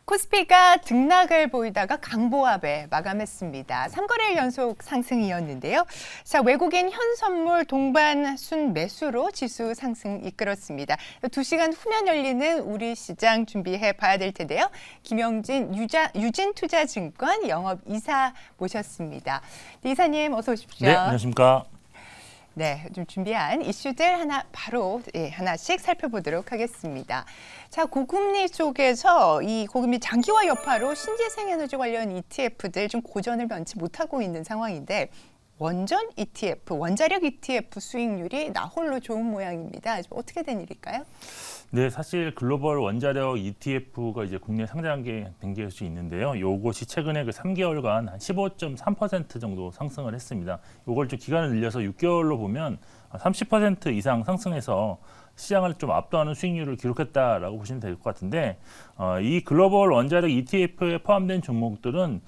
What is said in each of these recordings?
코스피가 등락을 보이다가 강보합에 마감했습니다. 3거래일 연속 상승이었는데요. 자, 외국인 현선물 동반 순매수로 지수 상승 이끌었습니다. 2시간 후면 열리는 우리 시장 준비해 봐야 될 텐데요. 김영진 유진투자증권 영업이사 모셨습니다. 이사님 어서 오십시오. 네, 안녕하십니까. 네, 좀 준비한 이슈들 하나씩 살펴보도록 하겠습니다. 자, 고금리 속에서 이 고금리 장기화 여파로 신재생에너지 관련 ETF들 좀 고전을 면치 못하고 있는 상황인데 원전 ETF, 원자력 ETF 수익률이 나홀로 좋은 모양입니다. 어떻게 된 일일까요? 네, 사실 글로벌 원자력 ETF가 이제 국내 상장된 게 있는데요. 요것이 최근에 그 3개월간 한 15.3% 정도 상승을 했습니다. 요걸 좀 기간을 늘려서 6개월로 보면 30% 이상 상승해서 시장을 좀 압도하는 수익률을 기록했다라고 보시면 될 것 같은데, 이 글로벌 원자력 ETF에 포함된 종목들은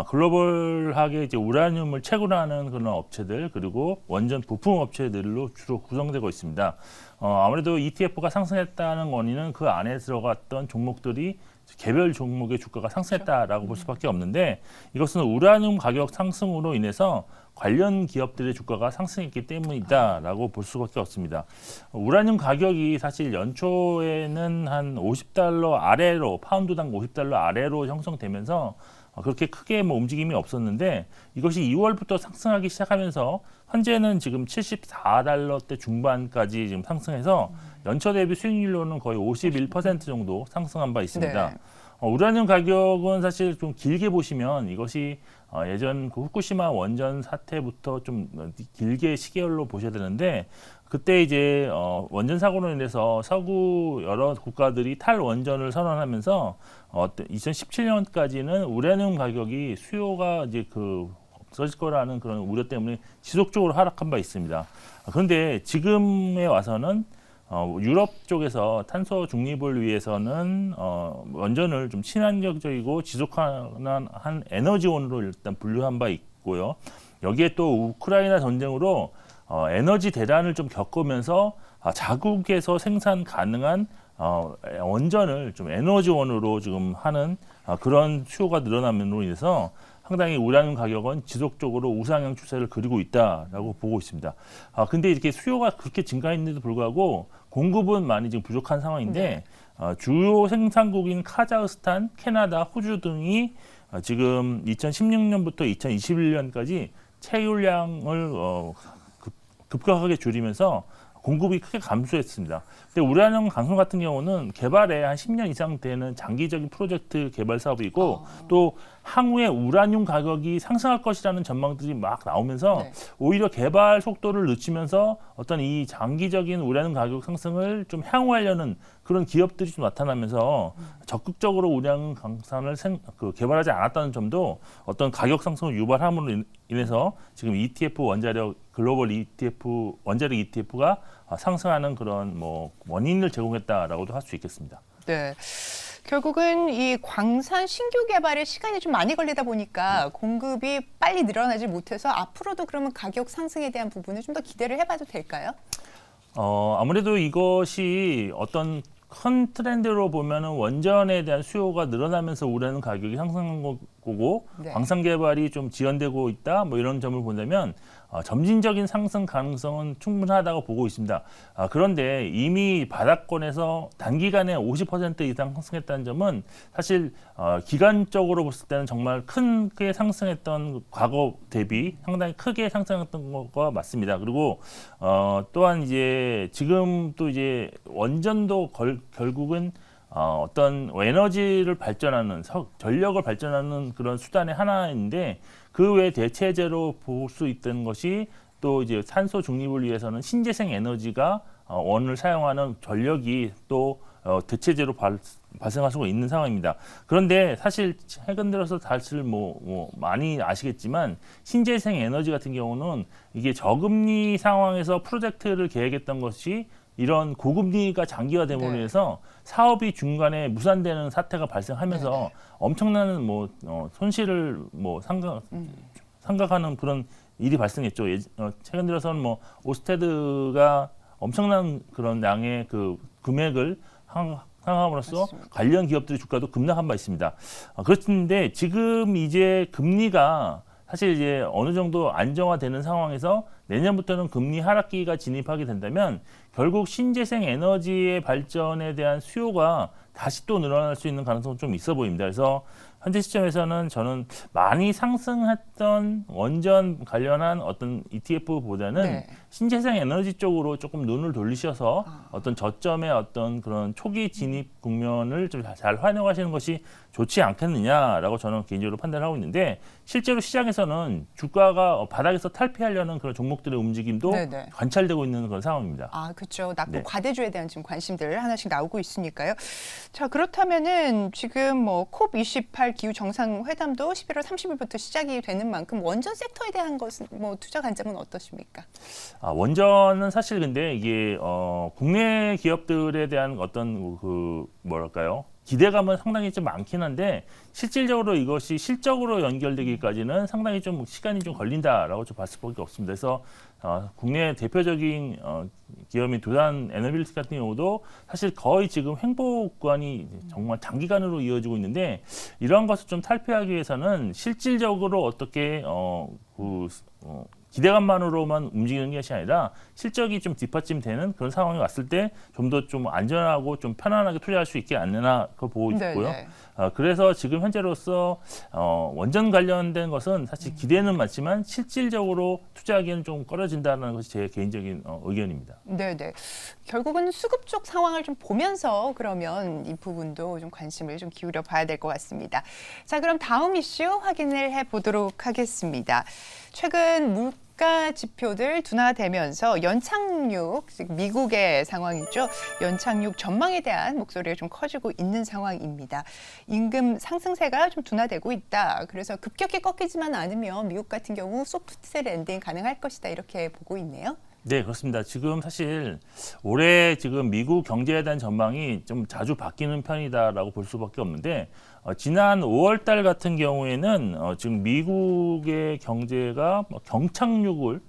글로벌하게 이제 우라늄을 채굴하는 그런 업체들, 그리고 원전 부품 업체들로 주로 구성되고 있습니다. 아무래도 ETF가 상승했다는 원인은 그 안에 들어갔던 종목들이 개별 종목의 주가가 상승했다라고 볼 수밖에 없는데, 이것은 우라늄 가격 상승으로 인해서 관련 기업들의 주가가 상승했기 때문이다라고 볼 수밖에 없습니다. 우라늄 가격이 사실 연초에는 한 $50 아래로, 파운드당 $50 아래로 형성되면서 그렇게 크게 움직임이 없었는데, 이것이 2월부터 상승하기 시작하면서 현재는 지금 $74대 중반까지 지금 상승해서 연초 대비 수익률로는 거의 51% 정도 상승한 바 있습니다. 네. 우라늄 가격은 사실 좀 길게 보시면 이것이 예전 그 후쿠시마 원전 사태부터 좀 길게 시계열로 보셔야 되는데, 그때 이제 원전 사고로 인해서 서구 여러 국가들이 탈원전을 선언하면서 2017년까지는 우라늄 가격이 수요가 이제 없어질 거라는 그런 우려 때문에 지속적으로 하락한 바 있습니다. 그런데 지금에 와서는 유럽 쪽에서 탄소 중립을 위해서는 원전을 좀 친환경적이고 지속가능한 에너지원으로 일단 분류한 바 있고요. 여기에 또 우크라이나 전쟁으로 에너지 대란을 좀 겪으면서 자국에서 생산 가능한 원전을 좀 에너지원으로 지금 하는 그런 수요가 늘어남으로 인해서 상당히 우라늄 가격은 지속적으로 우상향 추세를 그리고 있다라고 보고 있습니다. 근데 이렇게 수요가 그렇게 증가했는데도 불구하고 공급은 많이 지금 부족한 상황인데, 주요 생산국인 카자흐스탄, 캐나다, 호주 등이 지금 2016년부터 2021년까지 채굴량을 급격하게 줄이면서 공급이 크게 감소했습니다. 근데 우라늄 강성 같은 경우는 개발에 한 10년 이상 되는 장기적인 프로젝트 개발 사업이고, 또 향후에 우라늄 가격이 상승할 것이라는 전망들이 막 나오면서 오히려 개발 속도를 늦추면서 어떤 이 장기적인 우라늄 가격 상승을 좀 향후하려는 그런 기업들이 좀 나타나면서 적극적으로 우라늄 강산을 개발하지 않았다는 점도 어떤 가격 상승을 유발함으로 인해서 지금 ETF 글로벌 ETF 원자력 ETF가 상승하는 그런 원인을 제공했다라고도 할 수 있겠습니다. 네. 결국은 이 광산 신규 개발에 시간이 좀 많이 걸리다 보니까 공급이 빨리 늘어나지 못해서 앞으로도 그러면 가격 상승에 대한 부분을 좀 더 기대를 해봐도 될까요? 아무래도 이것이 어떤 큰 트렌드로 보면은 원전에 대한 수요가 늘어나면서 우라늄 가격이 상승한 거고, 광산 개발이 좀 지연되고 있다, 이런 점을 본다면 점진적인 상승 가능성은 충분하다고 보고 있습니다. 그런데 이미 바닥권에서 단기간에 50% 이상 상승했다는 점은 사실 기간적으로 봤을 때는 정말 크게 상승했던 과거 대비 상당히 크게 상승했던 것과 맞습니다. 그리고 또한 이제 지금 또 이제 원전도 결국은 어떤 에너지를 발전하는 전력을 발전하는 그런 수단의 하나인데, 그 외 대체제로 볼 수 있던 것이 또 이제 산소 중립을 위해서는 신재생 에너지가 원을 사용하는 전력이 또 대체제로 발생할 수가 있는 상황입니다. 그런데 사실 최근 들어서 사실 많이 아시겠지만 신재생 에너지 같은 경우는 이게 저금리 상황에서 프로젝트를 계획했던 것이 이런 고금리가 장기화됨으로 인해서 사업이 중간에 무산되는 사태가 발생하면서 엄청난 손실을 생각하는 그런 일이 발생했죠. 최근 들어서는 오스테드가 엄청난 그런 양의 금액을 상황으로서 맞습니다. 관련 기업들의 주가도 급락한 바 있습니다. 그렇는데 지금 이제 금리가 사실 이제 어느 정도 안정화되는 상황에서 내년부터는 금리 하락기가 진입하게 된다면 결국 신재생 에너지의 발전에 대한 수요가 다시 또 늘어날 수 있는 가능성은 좀 있어 보입니다. 그래서 현재 시점에서는 저는 많이 상승했던 원전 관련한 어떤 ETF보다는 네. 신재생 에너지 쪽으로 조금 눈을 돌리셔서 어떤 저점의 어떤 그런 초기 진입 국면을 좀 잘 활용하시는 것이 좋지 않겠느냐라고 저는 개인적으로 판단하고 있는데 실제로 시장에서는 주가가 바닥에서 탈피하려는 그런 종목들의 움직임도 네네. 관찰되고 있는 그런 상황입니다. 아, 그렇죠. 낙폭 네. 과대주에 대한 지금 관심들 하나씩 나오고 있으니까요. 자, 그렇다면은 지금 뭐 콥28 기후 정상회담도 11월 30일부터 시작이 되는 만큼 원전 섹터에 대한 것은 뭐 투자 관점은 어떠십니까? 원전은 사실 근데 이게 국내 기업들에 대한 어떤 그 뭐랄까요? 기대감은 상당히 좀 많긴 한데 실질적으로 이것이 실적으로 연결되기까지는 상당히 좀 시간이 좀 걸린다라고 좀 봤을 수밖에 없습니다. 그래서 국내 대표적인 기업인 두산 에너빌리티 같은 경우도 사실 거의 지금 횡보 구간이 정말 장기간으로 이어지고 있는데 이러한 것을 좀 탈피하기 위해서는 실질적으로 어떻게 기대감만으로만 움직이는 것이 아니라 실적이 좀 뒷받침되는 그런 상황이 왔을 때 좀 더 좀 안전하고 좀 편안하게 투자할 수 있게 않느냐 그걸 보고 있고요. 네네. 그래서 지금 현재로서 원전 관련된 것은 사실 기대는 많지만 실질적으로 투자하기에는 좀 꺼려진다는 것이 제 개인적인 의견입니다. 네네. 결국은 수급 쪽 상황을 좀 보면서 그러면 이 부분도 좀 관심을 좀 기울여 봐야 될 것 같습니다. 자, 그럼 다음 이슈 확인을 해보도록 하겠습니다. 최근 물가 지표들 둔화되면서 연착륙, 즉 미국의 상황이죠. 연착륙 전망에 대한 목소리가 좀 커지고 있는 상황입니다. 임금 상승세가 좀 둔화되고 있다. 그래서 급격히 꺾이지만 않으면 미국 같은 경우 소프트 랜딩 가능할 것이다. 이렇게 보고 있네요. 네, 그렇습니다. 지금 사실 올해 지금 미국 경제에 대한 전망이 좀 자주 바뀌는 편이다라고 볼 수밖에 없는데 지난 5월 달 같은 경우에는 지금 미국의 경제가 경착륙을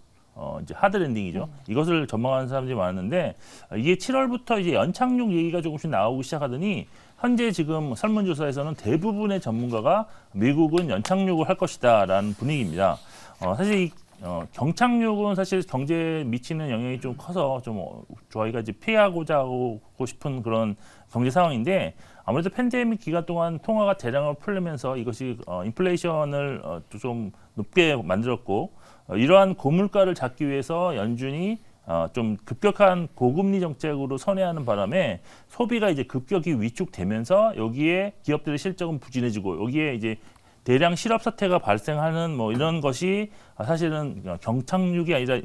이제 하드 랜딩이죠. 이것을 전망하는 사람들이 많았는데 이게 7월부터 이제 연착륙 얘기가 조금씩 나오기 시작하더니 현재 지금 설문조사에서는 대부분의 전문가가 미국은 연착륙을 할 것이다라는 분위기입니다. 사실 이 경착륙은 사실 경제에 미치는 영향이 좀 커서 좀 저희가 이제 피하고자 하고 싶은 그런 경제 상황인데 아무래도 팬데믹 기간 동안 통화가 대량으로 풀리면서 이것이 인플레이션을 좀 높게 만들었고 이러한 고물가를 잡기 위해서 연준이 좀 급격한 고금리 정책으로 선회하는 바람에 소비가 이제 급격히 위축되면서 여기에 기업들의 실적은 부진해지고 여기에 이제 대량 실업 사태가 발생하는 뭐 이런 것이 사실은 경착륙이 아니라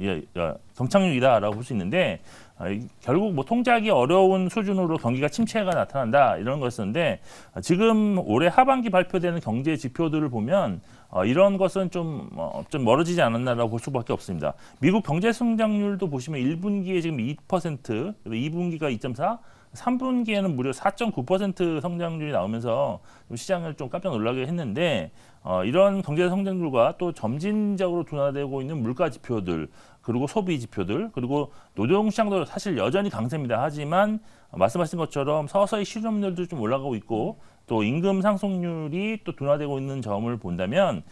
경착륙이다라고 볼 수 있는데 결국 뭐 통제하기 어려운 수준으로 경기가 침체가 나타난다 이런 거였었는데 지금 올해 하반기 발표되는 경제 지표들을 보면 이런 것은 좀 멀어지지 않았나라고 볼 수밖에 없습니다. 미국 경제 성장률도 보시면 1분기에 지금 2%, 2분기가 2.4, 3분기에는 무려 4.9% 성장률이 나오면서 시장을 좀 깜짝 놀라게 했는데 이런 경제 성장률과 또 점진적으로 둔화되고 있는 물가 지표들 그리고 소비 지표들 그리고 노동 시장도 사실 여전히 강세입니다. 하지만 말씀하신 것처럼 서서히 실업률도 좀 올라가고 있고 또 임금 상승률이 또 둔화되고 있는 점을 본다면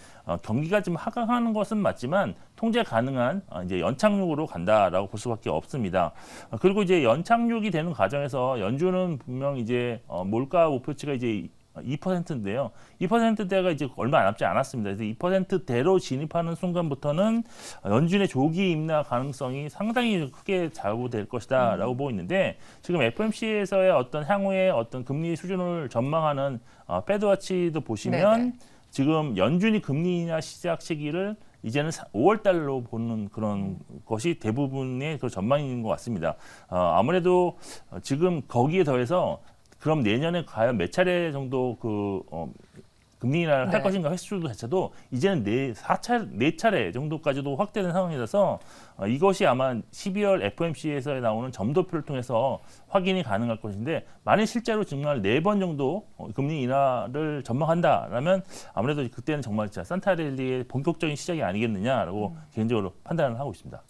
경기가 좀 하강하는 것은 맞지만 통제 가능한 이제 연착륙으로 간다라고 볼 수밖에 없습니다. 그리고 이제 연착륙이 되는 과정에서 연준은 분명 이제 물가 목표치가 이제 2%인데요. 2%대가 이제 얼마 남지 않았습니다. 그래서 2%대로 진입하는 순간부터는 연준의 조기 인하 가능성이 상당히 크게 좌우될 것이다라고 보고 있는데 지금 FOMC에서의 어떤 향후의 어떤 금리 수준을 전망하는 패드워치도 보시면 네네. 지금 연준이 금리 인하 시작 시기를 이제는 5월 달로 보는 그런 것이 대부분의 그 전망인 것 같습니다. 아무래도 지금 거기에 더해서 그럼 내년에 과연 몇 차례 정도 금리 인하를 할 것인가 횟수도 자체도 이제는 4차례 정도까지도 확대된 상황이라서 이것이 아마 12월 FOMC에서 나오는 점도표를 통해서 확인이 가능할 것인데 만일 실제로 정말 4번 정도 금리 인하를 전망한다라면 아무래도 그때는 정말 진짜 산타랠리의 본격적인 시작이 아니겠느냐라고 개인적으로 판단을 하고 있습니다.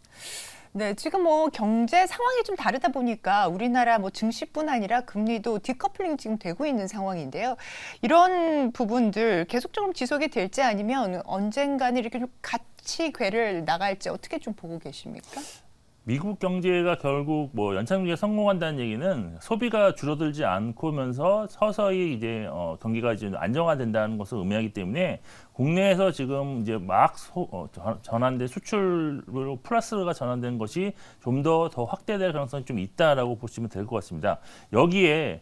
네, 지금 뭐 경제 상황이 좀 다르다 보니까 우리나라 뭐 증시뿐 아니라 금리도 디커플링 지금 되고 있는 상황인데요. 이런 부분들 계속적으로 지속이 될지 아니면 언젠가는 이렇게 좀 같이 궤를 나갈지 어떻게 좀 보고 계십니까? 미국 경제가 결국 뭐 연착륙에 성공한다는 얘기는 소비가 줄어들지 않고면서 서서히 이제 경기가 이제 안정화된다는 것을 의미하기 때문에 국내에서 지금 이제 막 전환된 수출로 플러스가 전환된 것이 좀 더 확대될 가능성이 좀 있다라고 보시면 될 것 같습니다. 여기에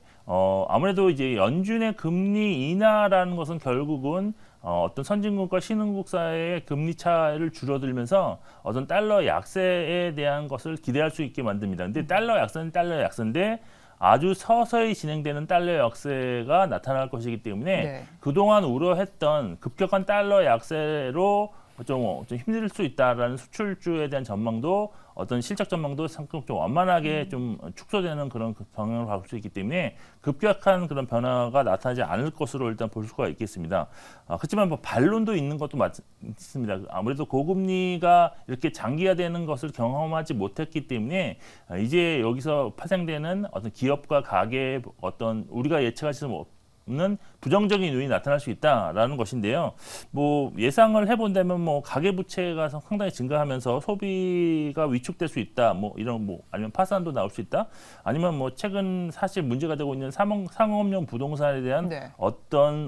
아무래도 이제 연준의 금리 인하라는 것은 결국은 어떤 선진국과 신흥국 사이의 금리 차를 줄어들면서 어떤 달러 약세에 대한 것을 기대할 수 있게 만듭니다. 근데 달러 약세는 달러 약세인데 아주 서서히 진행되는 달러 약세가 나타날 것이기 때문에 네. 그동안 우려했던 급격한 달러 약세로 좀 힘들 수 있다라는 수출주에 대한 전망도 어떤 실적 전망도 상당히 좀 완만하게 좀 축소되는 그런 경향을 받을 수 있기 때문에 급격한 그런 변화가 나타나지 않을 것으로 일단 볼 수가 있겠습니다. 그렇지만 뭐 반론도 있는 것도 맞습니다. 아무래도 고금리가 이렇게 장기화되는 것을 경험하지 못했기 때문에 이제 여기서 파생되는 어떤 기업과 가계의 어떤 우리가 예측할 수 없는 부정적인 요인이 나타날 수 있다라는 것인데요. 뭐 예상을 해본다면 뭐 가계부채가 상당히 증가하면서 소비가 위축될 수 있다. 뭐 이런 뭐 아니면 파산도 나올 수 있다. 아니면 뭐 최근 사실 문제가 되고 있는 상업용 부동산에 대한 네. 어떤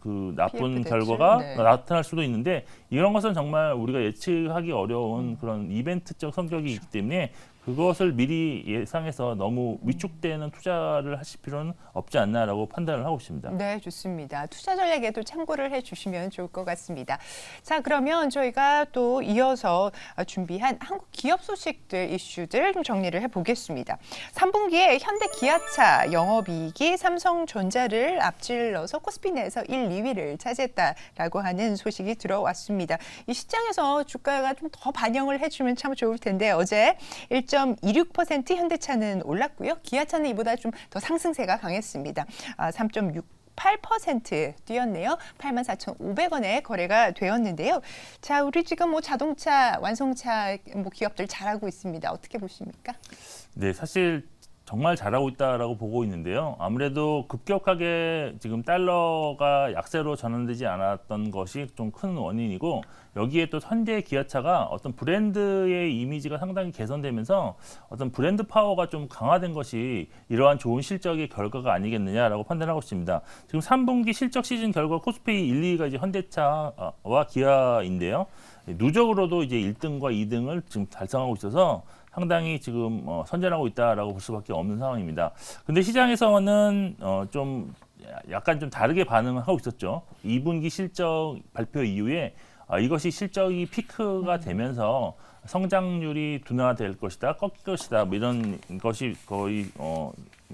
그 나쁜 PF 대출? 결과가 네. 나타날 수도 있는데 이런 것은 정말 우리가 예측하기 어려운 그런 이벤트적 성격이 있기 때문에 그것을 미리 예상해서 너무 위축되는 투자를 하실 필요는 없지 않나라고 판단을 하고 있습니다. 네, 좋습니다. 투자 전략에도 참고를 해주시면 좋을 것 같습니다. 자, 그러면 저희가 또 이어서 준비한 한국 기업 소식들, 이슈들 좀 정리를 해보겠습니다. 3분기에 현대 기아차 영업이익이 삼성전자를 앞질러서 코스피 내에서 1, 2위를 차지했다라고 하는 소식이 들어왔습니다. 이 시장에서 주가가 좀 더 반영을 해주면 참 좋을 텐데 어제 1.26% 현대차는 올랐고요. 기아차는 이보다 좀 더 상승세가 강했습니다. 3.68% 뛰었네요. 84,500원에 거래가 되었는데요. 자, 우리 지금 뭐 자동차, 완성차 뭐 기업들 잘하고 있습니다. 어떻게 보십니까? 네, 사실 정말 잘하고 있다라고 보고 있는데요. 아무래도 급격하게 지금 달러가 약세로 전환되지 않았던 것이 좀 큰 원인이고 여기에 또 현대 기아차가 어떤 브랜드의 이미지가 상당히 개선되면서 어떤 브랜드 파워가 좀 강화된 것이 이러한 좋은 실적의 결과가 아니겠느냐라고 판단하고 있습니다. 지금 3분기 실적 시즌 결과 코스피 1, 2위가 이제 현대차와 기아인데요. 누적으로도 이제 1등과 2등을 지금 달성하고 있어서 상당히 지금 선전하고 있다라고 볼 수밖에 없는 상황입니다. 근데 시장에서는 좀 약간 좀 다르게 반응하고 있었죠. 2분기 실적 발표 이후에 이것이 실적이 피크가 되면서 성장률이 둔화될 것이다, 꺾일 것이다, 뭐 이런 것이 거의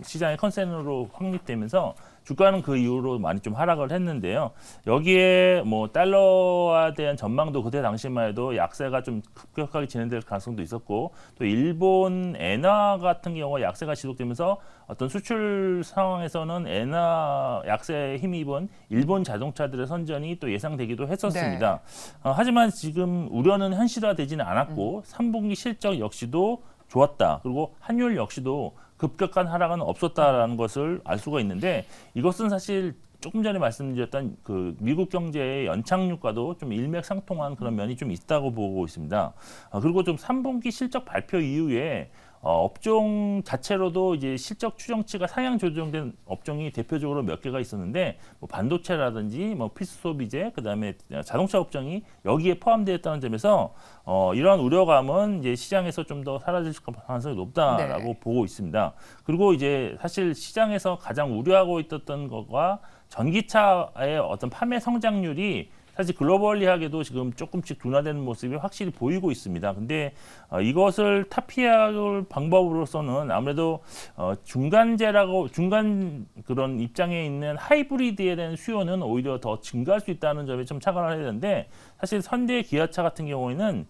시장의 컨센으로 확립되면서 주가는 그 이후로 많이 좀 하락을 했는데요. 여기에 뭐 달러에 대한 전망도 그때 당시만 해도 약세가 좀 급격하게 진행될 가능성도 있었고 또 일본 엔화 같은 경우가 약세가 지속되면서 어떤 수출 상황에서는 엔화 약세에 힘입은 일본 자동차들의 선전이 또 예상되기도 했었습니다. 네. 하지만 지금 우려는 현실화되지는 않았고 3분기 실적 역시도 좋았다. 그리고 환율 역시도 급격한 하락은 없었다라는 것을 알 수가 있는데 이것은 사실 조금 전에 말씀드렸던 그 미국 경제의 연착륙과도 좀 일맥상통한 그런 면이 좀 있다고 보고 있습니다. 그리고 좀 3분기 실적 발표 이후에 업종 자체로도 이제 실적 추정치가 상향 조정된 업종이 대표적으로 몇 개가 있었는데 뭐 반도체라든지 뭐 필수 소비재 그다음에 자동차 업종이 여기에 포함되어 있다는 점에서 이러한 우려감은 이제 시장에서 좀 더 사라질 가능성이 높다라고 네. 보고 있습니다. 그리고 이제 사실 시장에서 가장 우려하고 있었던 것과 전기차의 어떤 판매 성장률이 사실 글로벌리하게도 지금 조금씩 둔화되는 모습이 확실히 보이고 있습니다. 근데 이것을 타피할 방법으로서는 아무래도 중간 그런 입장에 있는 하이브리드에 대한 수요는 오히려 더 증가할 수 있다는 점에 좀 착안을 해야 되는데 사실 현대 기아차 같은 경우에는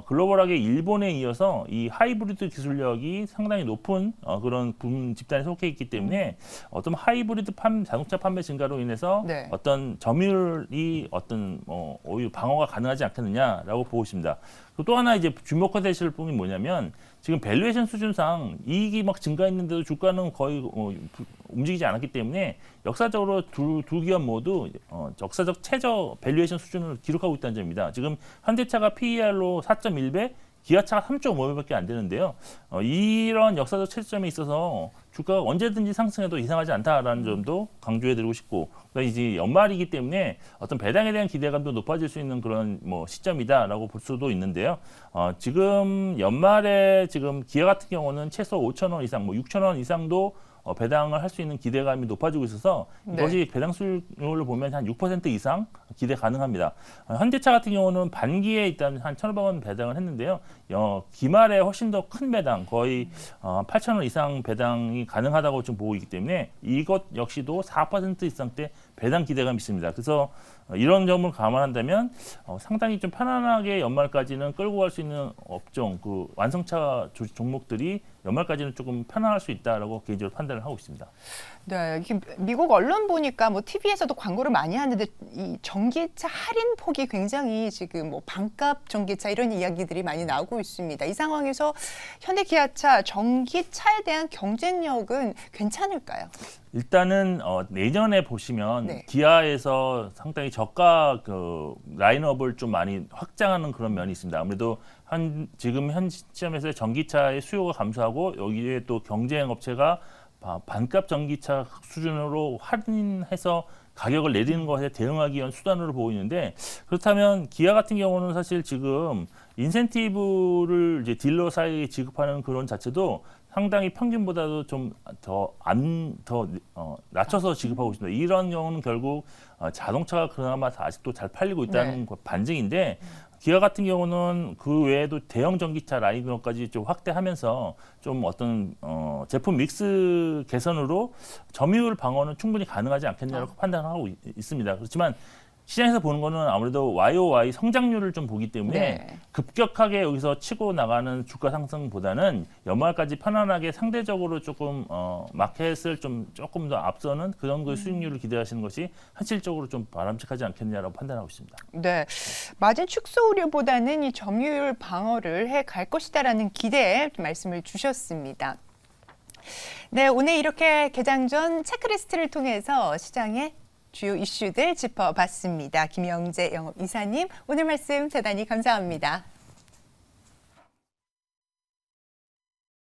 글로벌하게 일본에 이어서 이 하이브리드 기술력이 상당히 높은 그런 붐 집단에 속해 있기 때문에 어떤 하이브리드 자동차 판매 증가로 인해서 네. 어떤 점유율이 어떤 어떤 오히려 방어가 가능하지 않겠느냐라고 보고 있습니다. 또 하나 이제 주목하실 부분이 뭐냐면 지금 밸류에이션 수준상 이익이 막 증가했는데도 주가는 거의 움직이지 않았기 때문에 역사적으로 두 기업 모두 역사적 최저 밸류에이션 수준을 기록하고 있다는 점입니다. 지금 현대차가 PER로 4.1배, 기아차가 3.5배밖에 안 되는데요. 이런 역사적 최저점에 있어서 주가가 언제든지 상승해도 이상하지 않다라는 점도 강조해드리고 싶고, 이제 연말이기 때문에 어떤 배당에 대한 기대감도 높아질 수 있는 그런 시점이다라고 볼 수도 있는데요. 지금 연말에 지금 기아 같은 경우는 최소 5,000원 이상, 6,000원 이상도 배당을 할 수 있는 기대감이 높아지고 있어서 이것이 배당 수익률을 보면 한 6% 이상 기대 가능합니다. 현대차 같은 경우는 반기에 일단 한 1,500원 배당을 했는데요. 기말에 훨씬 더 큰 배당, 거의 8,000원 이상 배당이 가능하다고 좀 보고 있기 때문에 이것 역시도 4% 이상대 배당 기대감이 있습니다. 그래서 이런 점을 감안한다면 상당히 좀 편안하게 연말까지는 끌고 갈 수 있는 업종, 그 완성차 종목들이 연말까지는 조금 편안할 수 있다라고 개인적으로 판단을 하고 있습니다. 네, 미국 언론 보니까 TV에서도 광고를 많이 하는데 이 전기차 할인 폭이 굉장히 지금 반값 전기차 이런 이야기들이 많이 나오고 있습니다. 이 상황에서 현대 기아차 전기차에 대한 경쟁력은 괜찮을까요? 일단은 내년에 보시면 네. 기아에서 상당히 저가 라인업을 좀 많이 확장하는 그런 면이 있습니다. 아무래도 지금 현 시점에서 전기차의 수요가 감소하고 여기에 또 경쟁 업체가 반값 전기차 수준으로 할인해서 가격을 내리는 것에 대응하기 위한 수단으로 보고 있는데, 그렇다면 기아 같은 경우는 사실 지금 인센티브를 이제 딜러 사이에 지급하는 그런 자체도 상당히 평균보다도 좀 더 낮춰서 지급하고 있습니다. 이런 경우는 결국 자동차가 그나마 아직도 잘 팔리고 있다는 반증인데, 기아 같은 경우는 그 외에도 대형 전기차 라인업까지 좀 확대하면서 좀 어떤 제품 믹스 개선으로 점유율 방어는 충분히 가능하지 않겠냐고 판단하고 있습니다. 그렇지만 시장에서 보는 거는 아무래도 YOY 성장률을 좀 보기 때문에 급격하게 여기서 치고 나가는 주가 상승보다는 연말까지 편안하게 상대적으로 조금 마켓을 조금 더 앞서는 그 정도의 수익률을 기대하시는 것이 현실적으로 좀 바람직하지 않겠냐라고 판단하고 있습니다. 네, 마진 축소 우려보다는 이 점유율 방어를 해 갈 것이다라는 기대에 말씀을 주셨습니다. 네, 오늘 이렇게 개장 전 체크리스트를 통해서 시장의 주요 이슈들 짚어봤습니다. 김영재 영업이사님, 오늘 말씀 대단히 감사합니다.